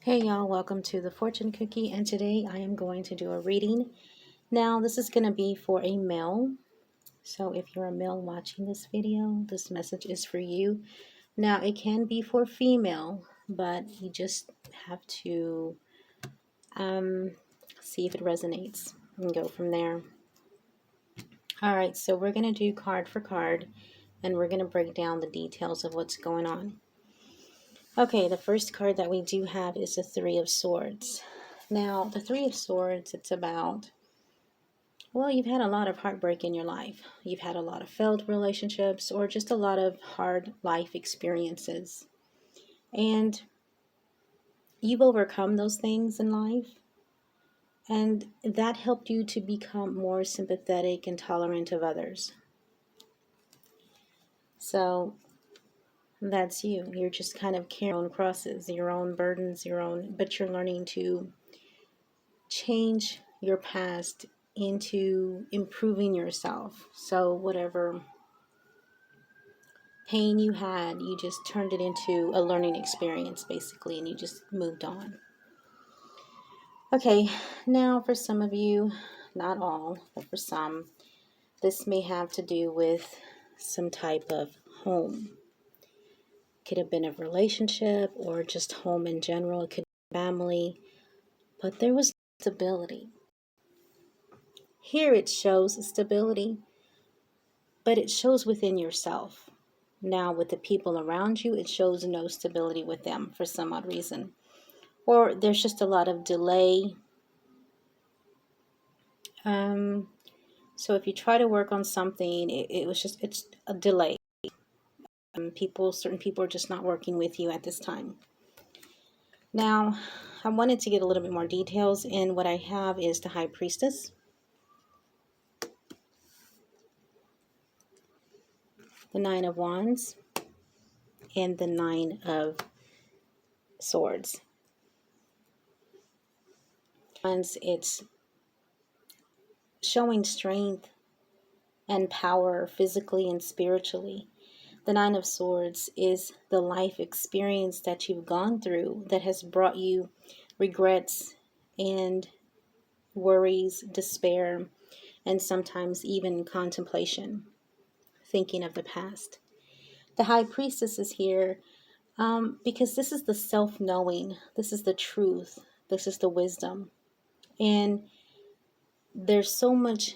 Hey y'all, welcome to the Fortune Cookie, and today I am going to do a reading. Now, this is going to be for a male, so if you're a male watching this video, this message is for you. Now, it can be for female, but you just have to see if it resonates and go from there. Alright, so we're going to do card for card, and we're going to break down the details of what's going on. Okay, the first card that we do have is the Three of Swords. Now, the Three of Swords, it's about, well, you've had a lot of heartbreak in your life. You've had a lot of failed relationships or just a lot of hard life experiences. And you've overcome those things in life. And that helped you to become more sympathetic and tolerant of others. So that's you. You're just kind of carrying your own crosses, your own burdens, but you're learning to change your past into improving yourself. So whatever pain you had, you just turned it into a learning experience basically, and you just moved on. Okay, now for some of you, not all, but for some, this may have to do with some type of home. Could have been a relationship or just home in general. It could be family, but there was stability. Here it shows stability, but it shows within yourself. Now with the people around you, it shows no stability with them for some odd reason. Or there's just a lot of delay. So if you try to work on something, it's a delay. Certain people are just not working with you at this time. Now, I wanted to get a little bit more details, and what I have is the High Priestess, the Nine of Wands, and the Nine of Swords. It's showing strength and power physically and spiritually. The Nine of Swords is the life experience that you've gone through that has brought you regrets and worries, despair, and sometimes even contemplation, thinking of the past. The High Priestess is here because this is the self-knowing, this is the truth, this is the wisdom. And there's so much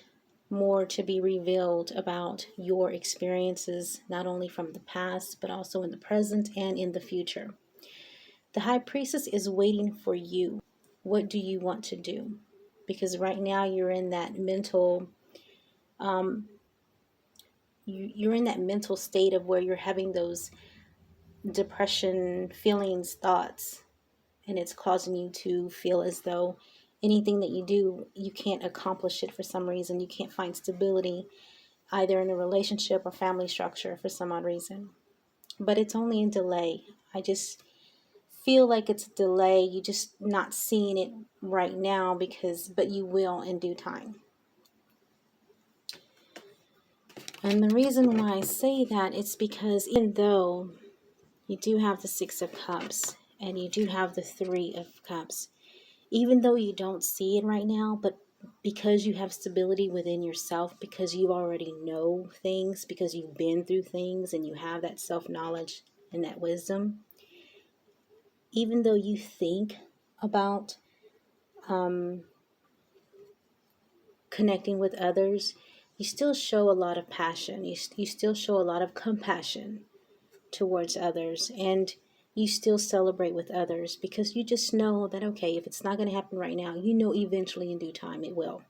more to be revealed about your experiences, not only from the past, but also in the present and in the future. The High Priestess is waiting for you. What do you want to do? Because right now you're in that mental, you're in that mental state of where you're having those depression feelings, thoughts, and it's causing you to feel as though anything that you do, you can't accomplish it for some reason. You can't find stability either in a relationship or family structure for some odd reason. But it's only in delay. I just feel like it's a delay. You're just not seeing it right now but you will in due time. And the reason why I say that is because even though you do have the Six of Cups and you do have the Three of Cups, even though you don't see it right now, but because you have stability within yourself, because you already know things, because you've been through things and you have that self-knowledge and that wisdom, even though you think about connecting with others, you still show a lot of passion. You still show a lot of compassion towards others, and you still celebrate with others because you just know that, okay, if it's not going to happen right now, you know eventually in due time it will.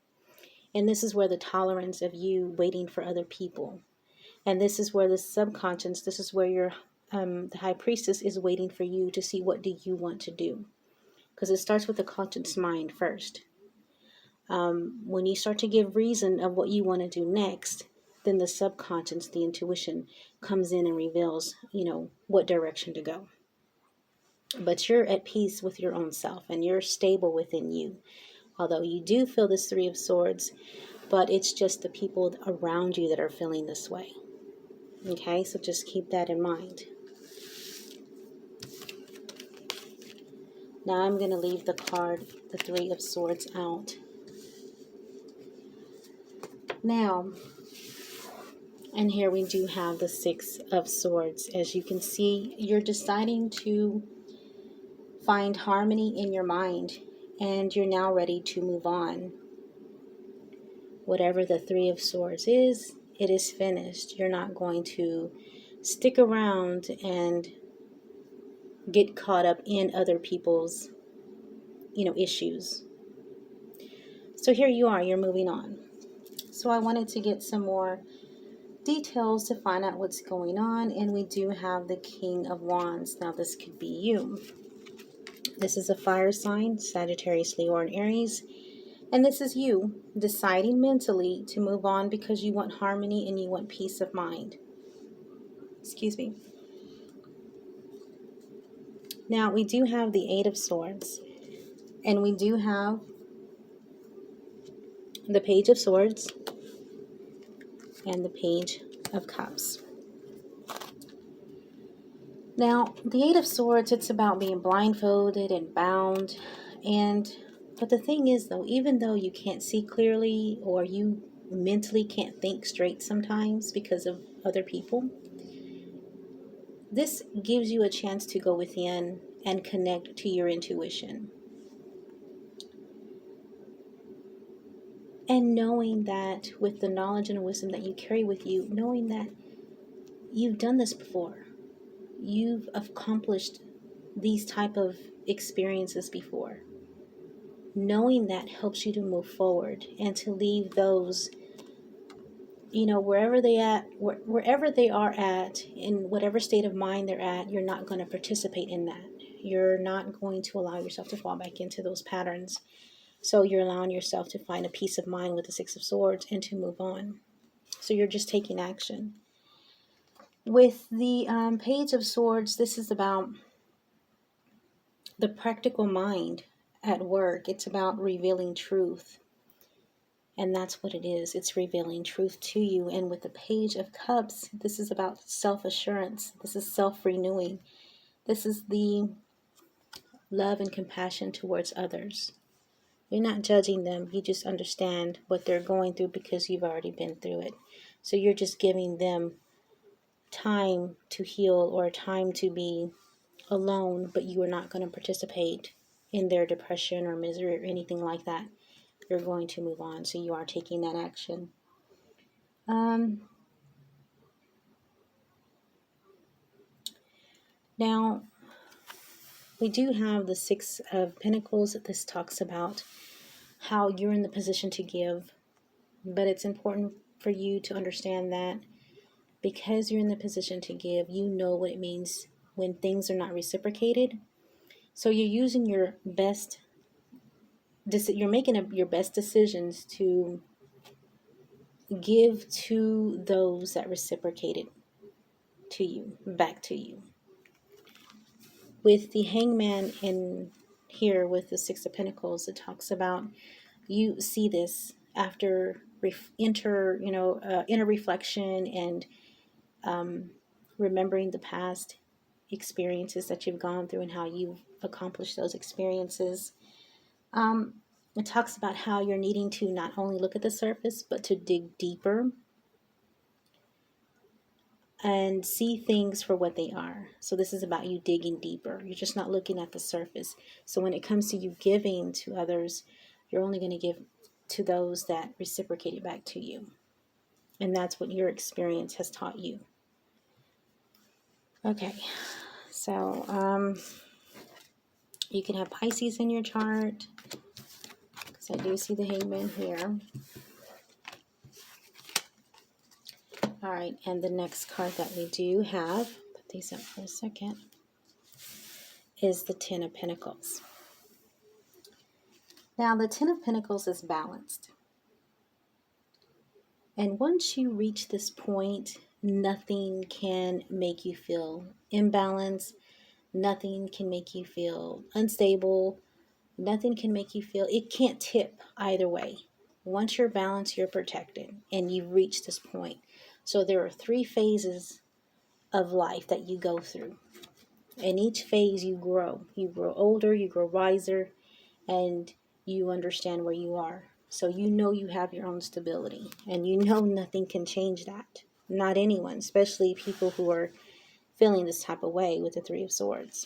And this is where the tolerance of you waiting for other people, and this is where the subconscious, this is where your the High Priestess is waiting for you to see what do you want to do, because it starts with the conscious mind first. When you start to give reason of what you want to do next, then the subconscious, the intuition, comes in and reveals, what direction to go. But you're at peace with your own self and you're stable within you. Although you do feel this Three of Swords, but it's just the people around you that are feeling this way. Okay, so just keep that in mind. Now I'm going to leave the card, the Three of Swords, out. Now, and here we do have the Six of Swords. As you can see, you're deciding to find harmony in your mind, and you're now ready to move on. Whatever the Three of Swords is, it is finished. You're not going to stick around and get caught up in other people's, issues. So here you are, you're moving on. So I wanted to get some more details to find out what's going on, and we do have the King of Wands. Now this could be you. This is a fire sign, Sagittarius, Leo, and Aries. And this is you deciding mentally to move on because you want harmony and you want peace of mind. Excuse me. Now, we do have the Eight of Swords. And we do have the Page of Swords and the Page of Cups. Now, the Eight of Swords, it's about being blindfolded and bound. But the thing is, though, even though you can't see clearly or you mentally can't think straight sometimes because of other people, this gives you a chance to go within and connect to your intuition. And knowing that with the knowledge and wisdom that you carry with you, knowing that you've done this before, you've accomplished these type of experiences before, knowing that helps you to move forward and to leave those, wherever they are at, in whatever state of mind they're at, you're not going to participate in that. You're not going to allow yourself to fall back into those patterns. So you're allowing yourself to find a peace of mind with the Six of Swords and to move on. So you're just taking action. With the Page of Swords, this is about the practical mind at work. It's about revealing truth. And that's what it is. It's revealing truth to you. And with the Page of Cups, this is about self-assurance. This is self-renewing. This is the love and compassion towards others. You're not judging them. You just understand what they're going through because you've already been through it. So you're just giving them time to heal or time to be alone, but you are not going to participate in their depression or misery or anything like that. You're going to move on. So you are taking that action. Now, we do have the Six of Pentacles. This talks about how you're in the position to give, but it's important for you to understand that because you're in the position to give, you know what it means when things are not reciprocated. So you're using your best, you're making your best decisions to give to those that reciprocated to you, back to you. With the Hangman in here with the Six of Pentacles, it talks about you see this after inner reflection and remembering the past experiences that you've gone through and how you've accomplished those experiences. It talks about how you're needing to not only look at the surface, but to dig deeper and see things for what they are. So this is about you digging deeper. You're just not looking at the surface. So when it comes to you giving to others, you're only going to give to those that reciprocate it back to you. And that's what your experience has taught you. Okay, so you can have Pisces in your chart, because I do see the Hangman here. All right, and the next card that we do have, put these up for a second, is the Ten of Pentacles. Now, the Ten of Pentacles is balanced. And once you reach this point, nothing can make you feel imbalanced. Nothing can make you feel unstable. Nothing can make you feel, it can't tip either way. Once you're balanced, you're protected, and you've reached this point. So there are 3 phases of life that you go through. In each phase, you grow. You grow older, you grow wiser, and you understand where you are. So you know you have your own stability, and you know nothing can change that. Not anyone, especially people who are feeling this type of way with the Three of Swords.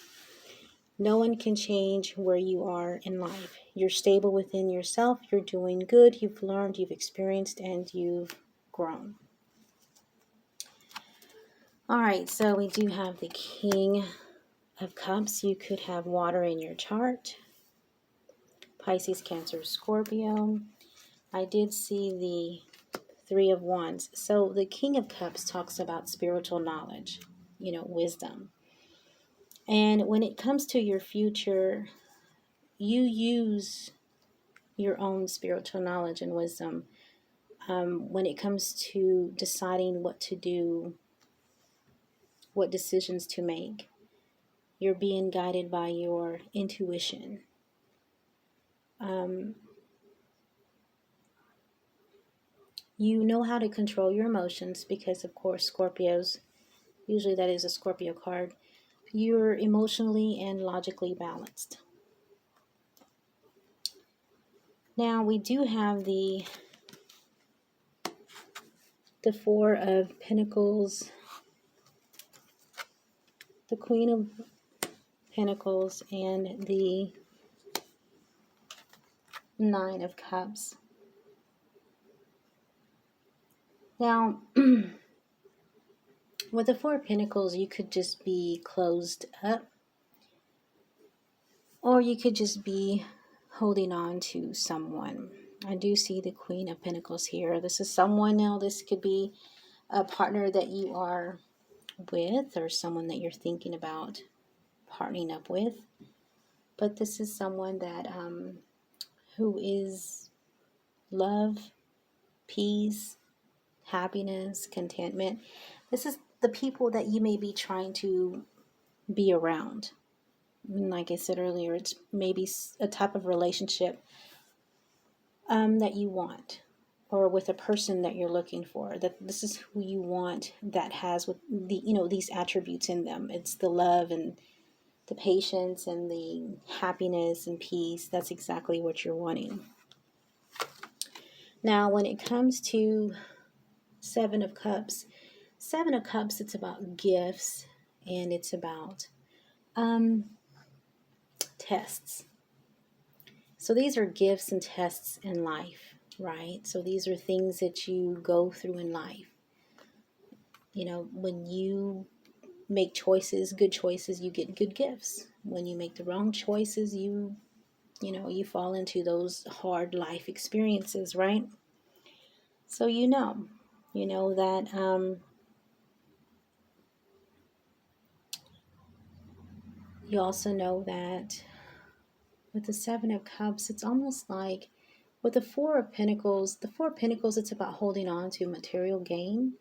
No one can change where you are in life. You're stable within yourself. You're doing good. You've learned, you've experienced, and you've grown. All right, so we do have the King of Cups. You could have water in your chart. Pisces, Cancer, Scorpio. I did see the Three of Wands. So the King of Cups talks about spiritual knowledge, wisdom. And when it comes to your future, you use your own spiritual knowledge and wisdom when it comes to deciding what to do, what decisions to make. You're being guided by your intuition. You know how to control your emotions because, of course, Scorpios, usually that is a Scorpio card, you're emotionally and logically balanced. Now, we do have the Four of Pentacles, the Queen of Pentacles, and the Nine of Cups. Now, with the Four of Pentacles, you could just be closed up, or you could just be holding on to someone. I do see the Queen of Pentacles here. This is someone now. This could be a partner that you are with, or someone that you're thinking about partnering up with. But this is someone that who is love, peace, happiness, contentment. This is the people that you may be trying to be around. Like I said earlier, it's maybe a type of relationship that you want, or with a person that you're looking for. That this is who you want, that has with the these attributes in them. It's the love and the patience and the happiness and peace. That's exactly what you're wanting. Now, when it comes to Seven of Cups, it's about gifts, and it's about tests. So these are gifts and tests in life, right? So these are things that you go through in life. When you make choices, good choices, you get good gifts. When you make the wrong choices, you fall into those hard life experiences, right? So you know that you also know that with the Seven of Cups, it's almost like with the Four of Pentacles, it's about holding on to material gain.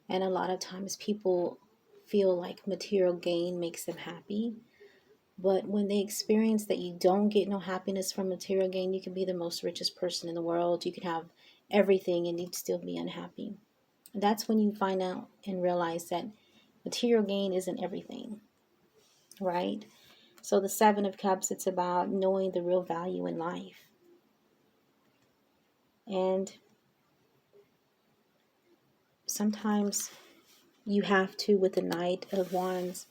And a lot of times people feel like material gain makes them happy. But when they experience that you don't get no happiness from material gain, you can be the most richest person in the world. You can have everything and you'd still be unhappy. That's when you find out and realize that material gain isn't everything, right? So the Seven of Cups, it's about knowing the real value in life. And sometimes you have to, with the Knight of Wands,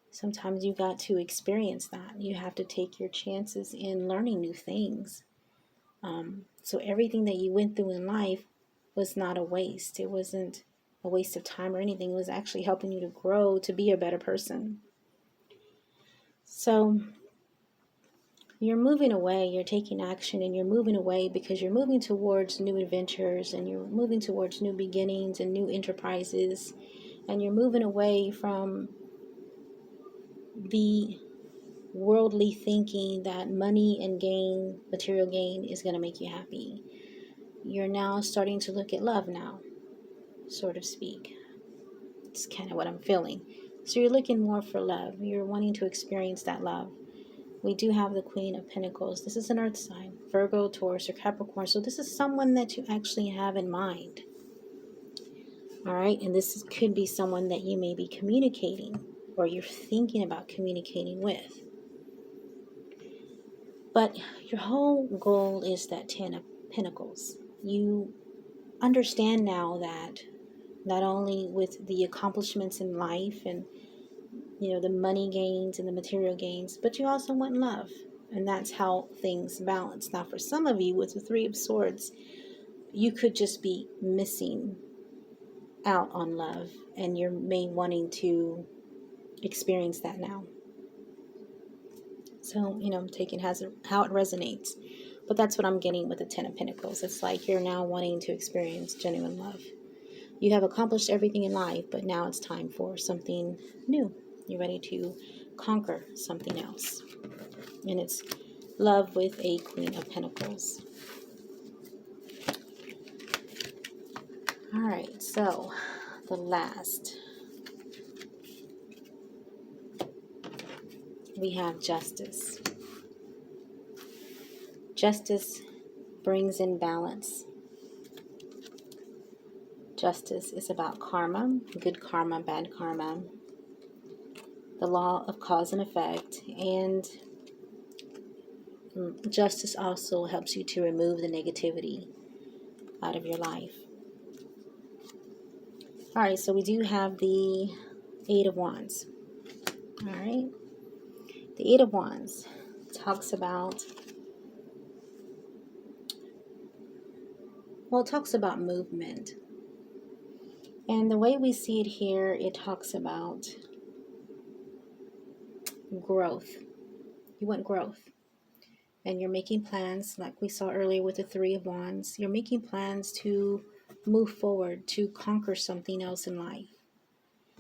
sometimes you got to experience that. You have to take your chances in learning new things. So everything that you went through in life was not a waste. It wasn't a waste of time or anything. It was actually helping you to grow, to be a better person. So you're moving away, you're taking action, and you're moving away because you're moving towards new adventures, and you're moving towards new beginnings and new enterprises, and you're moving away from the worldly thinking that money and gain, material gain, is going to make you happy. You're now starting to look at love now, so to speak. It's kind of what I'm feeling. So you're looking more for love. You're wanting to experience that love. We do have the Queen of Pentacles. This is an earth sign, Virgo, Taurus, or Capricorn. So this is someone that you actually have in mind. All right. And this could be someone that you may be communicating. or you're thinking about communicating with. But your whole goal is that 10 of Pentacles. You understand now that not only with the accomplishments in life and the money gains and the material gains, but you also want love. And that's how things balance. Now, for some of you with the Three of Swords, you could just be missing out on love, and you're may wanting to experience that now. So, I'm taking how it resonates. But that's what I'm getting with the Ten of Pentacles. It's like you're now wanting to experience genuine love. You have accomplished everything in life, but now it's time for something new. You're ready to conquer something else. And it's love with a Queen of Pentacles. All right, so the last, we have Justice. Justice brings in balance. Justice is about karma, good karma, bad karma, the law of cause and effect, and justice also helps you to remove the negativity out of your life. All right, so we do have the Eight of Wands. All right, the Eight of Wands talks about, it talks about movement. And the way we see it here, it talks about growth. You want growth. And you're making plans, like we saw earlier with the Three of Wands. You're making plans to move forward, to conquer something else in life.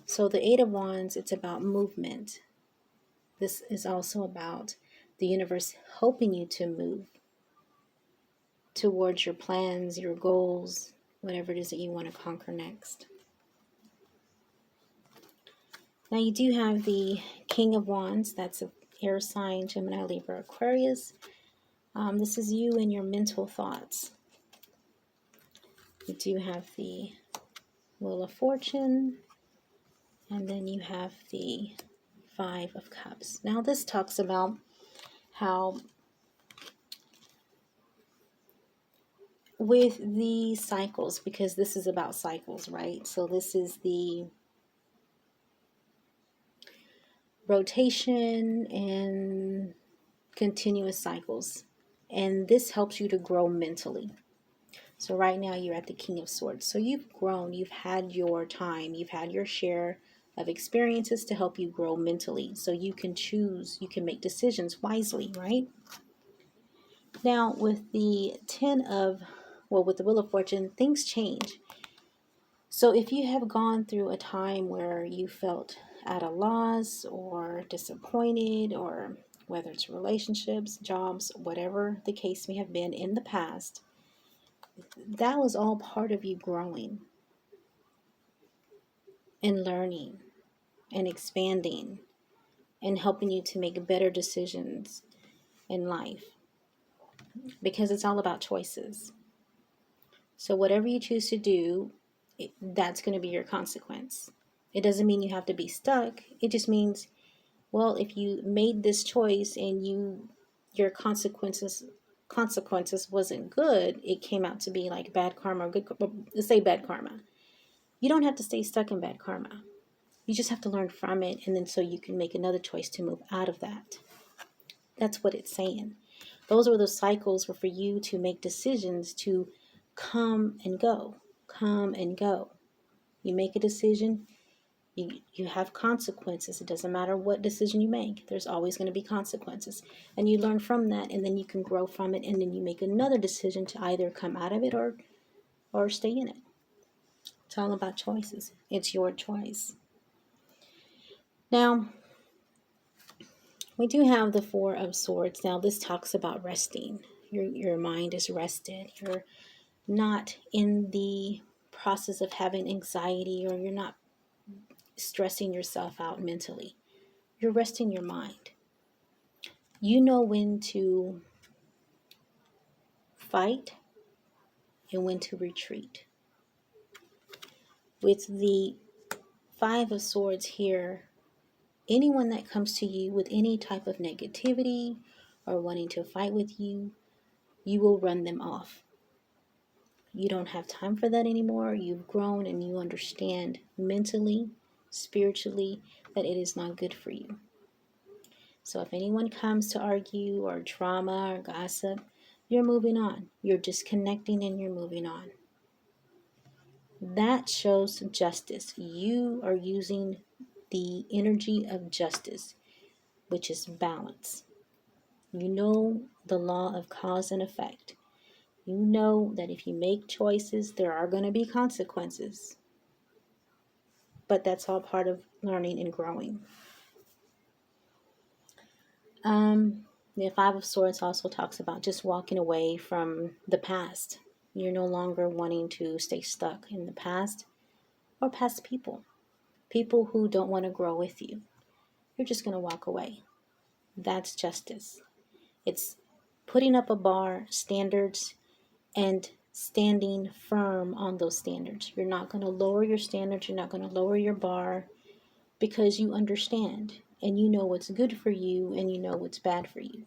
So the Eight of Wands, it's about movement. This is also about the universe helping you to move towards your plans, your goals, whatever it is that you want to conquer next. Now you do have the King of Wands. That's an air sign, Gemini, Libra, Aquarius. This is you and your mental thoughts. You do have the Wheel of Fortune, and then you have the Five of Cups. Now this talks about how with the cycles, because this is about cycles, right? So this is the rotation and continuous cycles. And this helps you to grow mentally. So right now you're at the King of Swords. So you've grown, you've had your time, you've had your share of experiences to help you grow mentally. So you can choose, you can make decisions wisely, right? Now with the with the Wheel of Fortune, things change. So if you have gone through a time where you felt at a loss or disappointed, or whether it's relationships, jobs, whatever the case may have been in the past, that was all part of you growing and learning and expanding and helping you to make better decisions in life, because it's all about choices. So whatever you choose to do, that's going to be your consequence. It doesn't mean you have to be stuck. It just means, well, if you made this choice and your consequences wasn't good, it came out to be like bad karma or good. Let's say bad karma. You don't have to stay stuck in bad karma. You just have to learn from it, and then so you can make another choice to move out of that. That's what it's saying. Those are the cycles were for you to make decisions to come and go. Come and go. You make a decision, you have consequences. It doesn't matter what decision you make. There's always going to be consequences. And you learn from that, and then you can grow from it, and then you make another decision to either come out of it or stay in it. It's all about choices. It's your choice. Now, we do have the Four of Swords. Now, this talks about resting. Your mind is rested. You're not in the process of having anxiety, or you're not stressing yourself out mentally. You're resting your mind. You know when to fight and when to retreat. With the Five of Swords here, anyone that comes to you with any type of negativity or wanting to fight with you, you will run them off. You don't have time for that anymore. You've grown and you understand mentally, spiritually, that it is not good for you. So if anyone comes to argue or drama or gossip, you're moving on. You're disconnecting and you're moving on. That shows justice. You are using the energy of justice, which is balance. You know the law of cause and effect. You know that if you make choices, there are going to be consequences. But that's all part of learning and growing. The Five of Swords also talks about just walking away from the past. You're no longer wanting to stay stuck in the past or past people. People who don't want to grow with you. You're just going to walk away. That's justice. It's putting up a bar, standards, and standing firm on those standards. You're not going to lower your standards. You're not going to lower your bar because you understand and you know what's good for you and you know what's bad for you.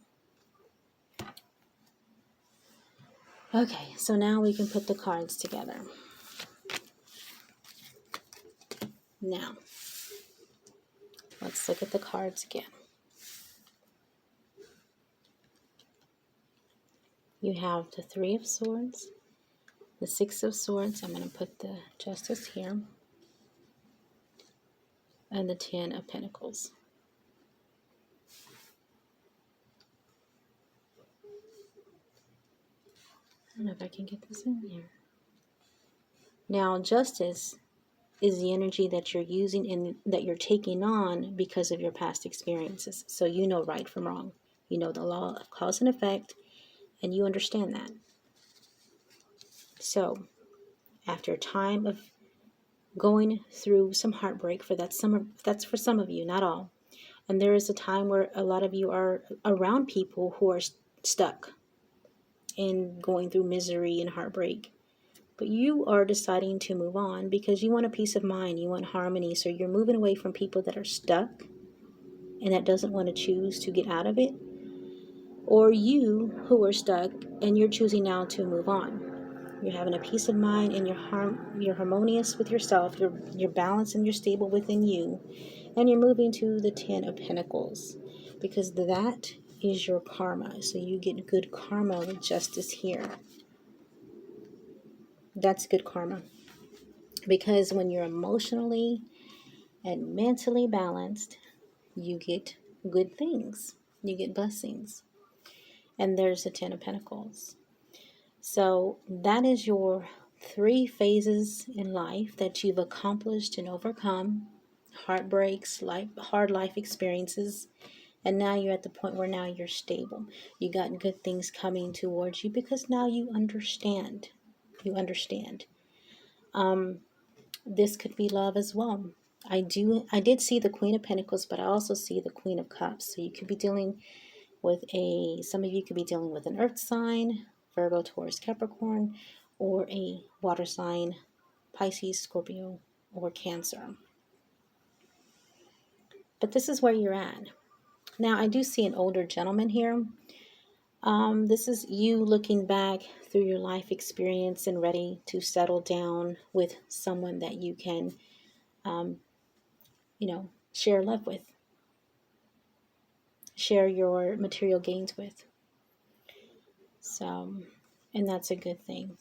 Okay, so now we can put the cards together. Now, let's look at the cards again. You have the Three of Swords, the Six of Swords. I'm going to put the Justice here. And the Ten of Pentacles. I don't know if I can get this in here. Now, Justice is the energy that you're using and that you're taking on because of your past experiences. So you know right from wrong. You know the law of cause and effect, and you understand that. So, after a time of going through some heartbreak, that's for some of you, not all. And there is a time where a lot of you are around people who are stuck in going through misery and heartbreak. But you are deciding to move on because you want a peace of mind, you want harmony. So you're moving away from people that are stuck and that doesn't want to choose to get out of it. Or you who are stuck and you're choosing now to move on. You're having a peace of mind and you're harmonious with yourself. You're balanced and you're stable within you. And you're moving to the Ten of Pentacles because that is your karma. So you get good karma with Justice here. That's good karma. Because when you're emotionally and mentally balanced, you get good things. You get blessings. And there's the Ten of Pentacles. So that is your 3 phases in life that you've accomplished and overcome. Heartbreaks, hard life experiences. And now you're at the point where now you're stable. You got good things coming towards you because now you understand. You understand. This could be love as well. I did see the Queen of Pentacles, but I also see the Queen of Cups. So you could be dealing with some of you could be dealing with an earth sign, Virgo, Taurus, Capricorn, or a water sign, Pisces, Scorpio, or Cancer. But this is where you're at. Now, I do see an older gentleman here. This is you looking back through your life experience and ready to settle down with someone that you can, share love with, share your material gains with. So, and that's a good thing.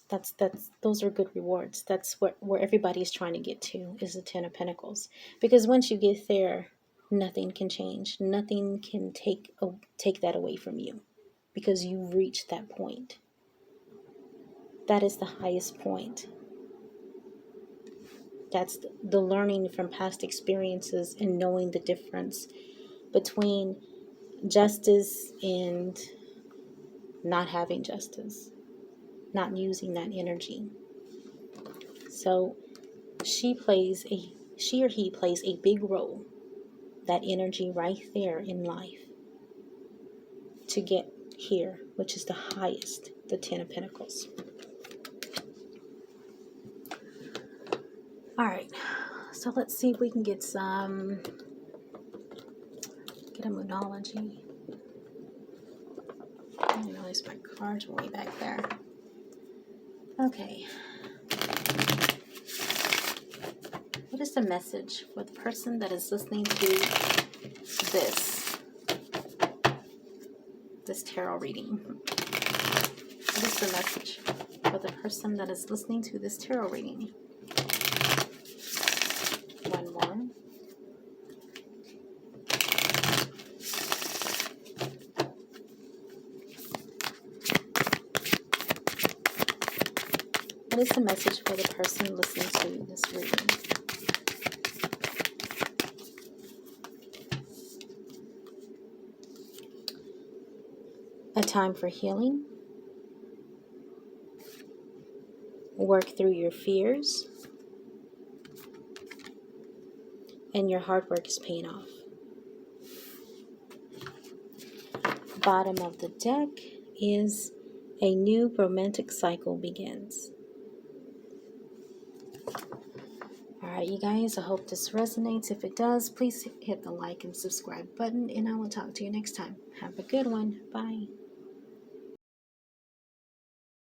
Those are good rewards. That's where everybody's trying to get to, is the Ten of Pentacles. Because once you get there, nothing can change. Nothing can take that away from you, because you've reached that point. That is the highest point. That's the learning from past experiences and knowing the difference between justice and not having justice, not using that energy. So she or he plays a big role, that energy right there in life, to get here, which is the highest, the Ten of Pentacles. All right, so let's see if we can get some Get a Moonology. I realize my cards were way back there. Okay. What is the message for the person that is listening to this tarot reading? What is the message for the person that is listening to this tarot reading? One more. What is the message for the person listening to this reading? A time for healing. Work through your fears. And your hard work is paying off. Bottom of the deck is a new romantic cycle begins. Alright, you guys, I hope this resonates. If it does, please hit the like and subscribe button, and I will talk to you next time. Have a good one. Bye.